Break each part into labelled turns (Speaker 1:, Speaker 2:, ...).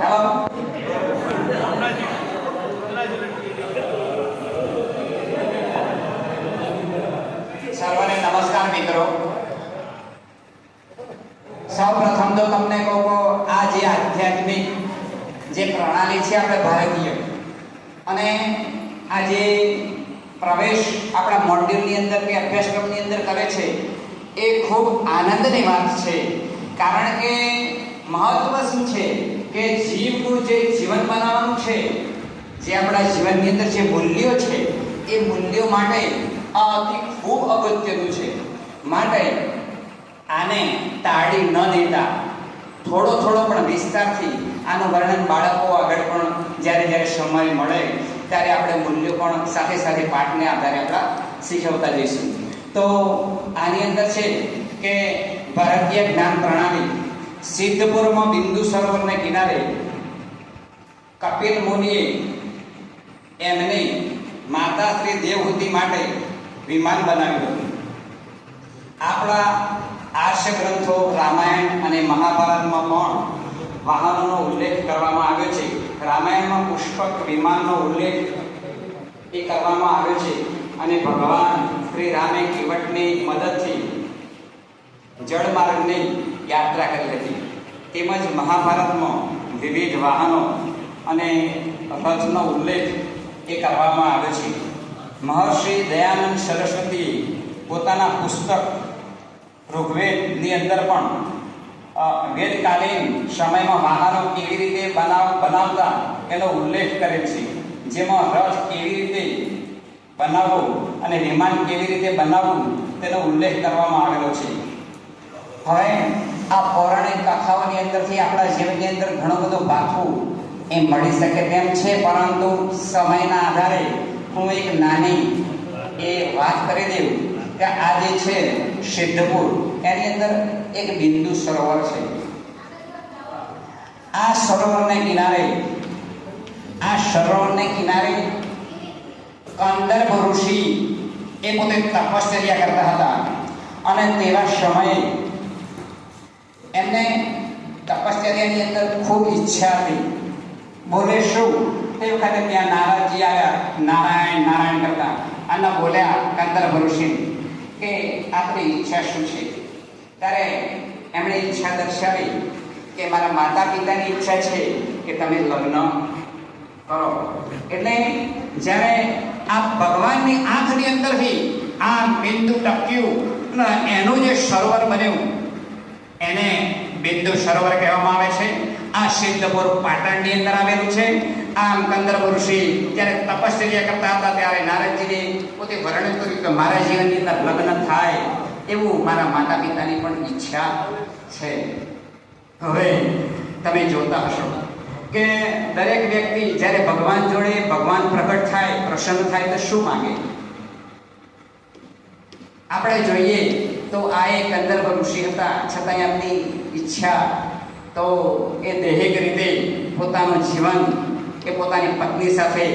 Speaker 1: Hello. સર્વને નમસ્કાર મિત્રો. સૌ પ્રથમ તો તમને કહું આ જે આધ્યાત્મિક જે પ્રણાલી છે આપણે ભારતીય, અને આ જે પ્રવેશ આપણા મોડ્યુલની અંદર કે અભ્યાસક્રમની અંદર કરે છે એ ખૂબ આનંદની વાત છે. કારણ કે મહત્વ શું છે કે જીવનું જે જીવન બનાવવાનું છે, જે આપણા જીવનની અંદર જે મૂલ્યો છે એ મૂલ્યો માટે આ અતિ ખૂબ અગત્યનું છે. માટે આને ટાળી ન દેતા થોડો પણ વિસ્તારથી આનું વર્ણન બાળકો આગળ પણ જ્યારે સમય મળે ત્યારે આપણે મૂલ્યો પણ સાથે પાઠને આધારે આપણા શીખવતા જઈશું. તો આની અંદર છે કે ભારતીય જ્ઞાન પ્રણાલી સિદ્ધપુરમાં બિંદુ સરોવરને કિનારે કપિલ મુનિએ એમની માતા શ્રી દેવહૂતિ માટે વિમાન બનાવ્યું હતું. આપણા આર્ષ ગ્રંથો રામાયણ અને મહાભારતમાં પણ વાહનોનો ઉલ્લેખ કરવામાં આવ્યો છે. રામાયણમાં પુષ્પક વિમાનનો ઉલ્લેખ એ કરવામાં આવ્યો છે, અને ભગવાન શ્રી રામે કીવટની મદદથી જળમાર્ગની યાત્રા કરી હતી. તેમજ મહાભારતમાં વિવિધ વાહનો અને રથનો ઉલ્લેખ એ કરવામાં આવ્યો છે. મહર્ષિ દયાનંદ સરસ્વતીએ પોતાના પુસ્તક ઋગ્વેદની અંદર પણ વેદકાલીન સમયમાં વાહનો કેવી રીતે બનાવતા એનો ઉલ્લેખ કરેલ છે, જેમાં રથ કેવી રીતે બનાવવો અને વિમાન કેવી રીતે બનાવવું તેનો ઉલ્લેખ કરવામાં આવેલો છે. હવે આ પૌરાણિક કથાઓની અંદરથી આપણા જીવનની અંદર ઘણું બધું પાછું એ મળી શકે તેમ છે, પરંતુ સમયના આધારે હું એક નાની એ વાત કરી દઉં કે આ જે છે સિદ્ધપુર, એની અંદર એક બિંદુ સરોવર છે. આ સરોવરને કિનારે કંદર્પ ઋષિ એ પોતે તપશ્ચર્યા કરતા હતા, અને તેવા સમયે એમને તપશ્ચર્યાની અંદર ખૂબ ઈચ્છા હતી. બોલે શું? તે વખતે ત્યાં નારદજી આવ્યા, નારાયણ કરતા, અને બોલ્યા કંદર્પ ઋષિ કે આપણી ઈચ્છા શું છે? ત્યારે એમણે ઈચ્છા દર્શાવી કે મારા માતા પિતાની ઈચ્છા છે કે તમે લગ્ન કરો. એટલે જ્યારે આ ભગવાનની આંખની અંદરથી આ બિંદુ ટપ્યું અને એનું જે સરોવર બન્યું એને બિંદુ સરોવર કહેવામાં આવે છે. આ સિદ્ધપુર પાટણની અંદર આવેલું છે. આમ કંદર્પ ઋષિ જ્યારે તપશ્ચર્યા કરતા હતા ત્યારે નારદજીને પોતે વર્ણન કર્યું કે મારા જીવનની અંદર લગ્ન થાય એવું મારા માતા પિતાની પણ ઈચ્છા છે. હવે તમે જોતા હશો કે દરેક વ્યક્તિ જ્યારે ભગવાન જોડે ભગવાન પ્રગટ થાય, પ્રસન્ન થાય તો શું માંગે? આપણે જોઈએ તો આ એક કંદર્પ ઋષિ હતા, છતાંય એમની ઈચ્છા તો એ દૈહિક રીતે પોતાનું જીવન એ પોતાની પત્ની સાથે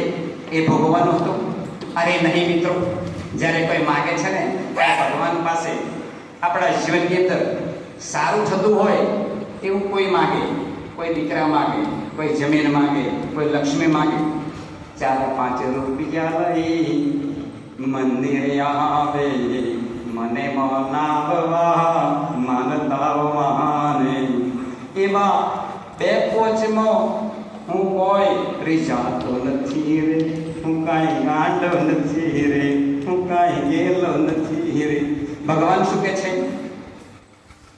Speaker 1: એ ભોગવવાનું હતું. અરે નહીં મિત્રો, જ્યારે કોઈ માગે છે ને ભગવાન પાસે આપણા જીવનની અંદર સારું થતું હોય એવું કોઈ માગે, કોઈ દીકરા માગે, કોઈ જમીન માગે, કોઈ લક્ષ્મી માગે, 4-5 રૂપિયા લઈ મંદિરે આવે, મને મનાવવા માનતા માને, એવા 2 પોચમાં હું કોઈ રીઝાતો નથી રે, હું કાંઈ ગાંડો નથી રે, હું કાંઈ ગેલો નથી રે. ભગવાન શું કે છે?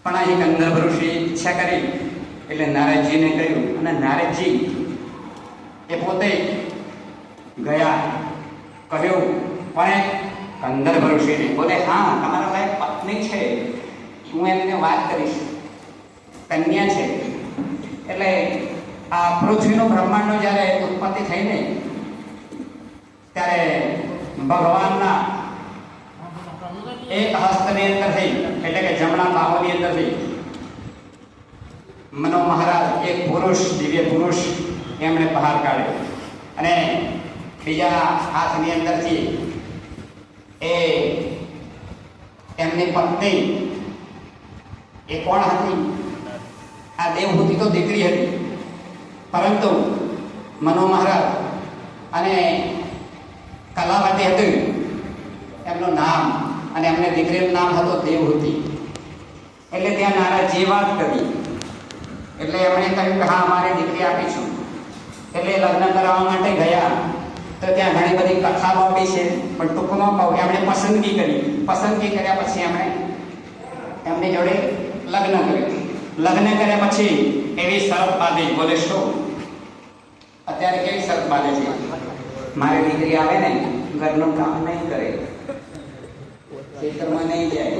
Speaker 1: પણ આ કંદર્પ ઋષિ ઈચ્છા કરી એટલે નારદજીને કહ્યું, અને નારદજી એ પોતે ગયા, કહ્યું પણ કંદર્પ ઋષિને, બોલે હા તમારા ભાઈ પત્ની છે, હું એમને વાત કરીશ, કન્યા છે. એટલે આ પૃથ્વીનો બ્રહ્માંડનો જ્યારે ઉત્પત્તિ થઈને ત્યારે ભગવાનના એક હસ્તની અંદરથી, એટલે કે જમણા બાહુની અંદરથી મનો મહારાજ એક પુરુષ, દિવ્ય પુરુષ એમણે બહાર કાઢ્યો, અને બીજા હાથની અંદરથી એ એમની પત્ની એ કોણ હતી? આ દેવહૂતિ તો દીકરી હતી, પરંતુ મનો મહારાજ અને કલાવતી હતી એમનું નામ, અને એમને દીકરીનું નામ હતું દેવહૂતિ. એટલે ત્યાં નારાજી વાત કરી, એટલે એમણે કહ્યું કે હા, અમારે દીકરી આપીશું. એટલે લગ્ન કરાવવા માટે ગયા તો ત્યાં ઘણી બધી કથા બાબી છે, પણ ટૂંકમાં કહું એમણે પસંદગી કરી. પસંદગી કર્યા પછી એમણે એમની જોડે લગ્ન કર્યું. લગ્ન કર્યા પછી એવી શરત બાંધી. બોલે શું? અત્યારે કેવી શરત બાંધે છે? મારી દીકરી આવે ને, ઘરનું કામ નહીં કરે, ખેતરમાં નહીં જાય.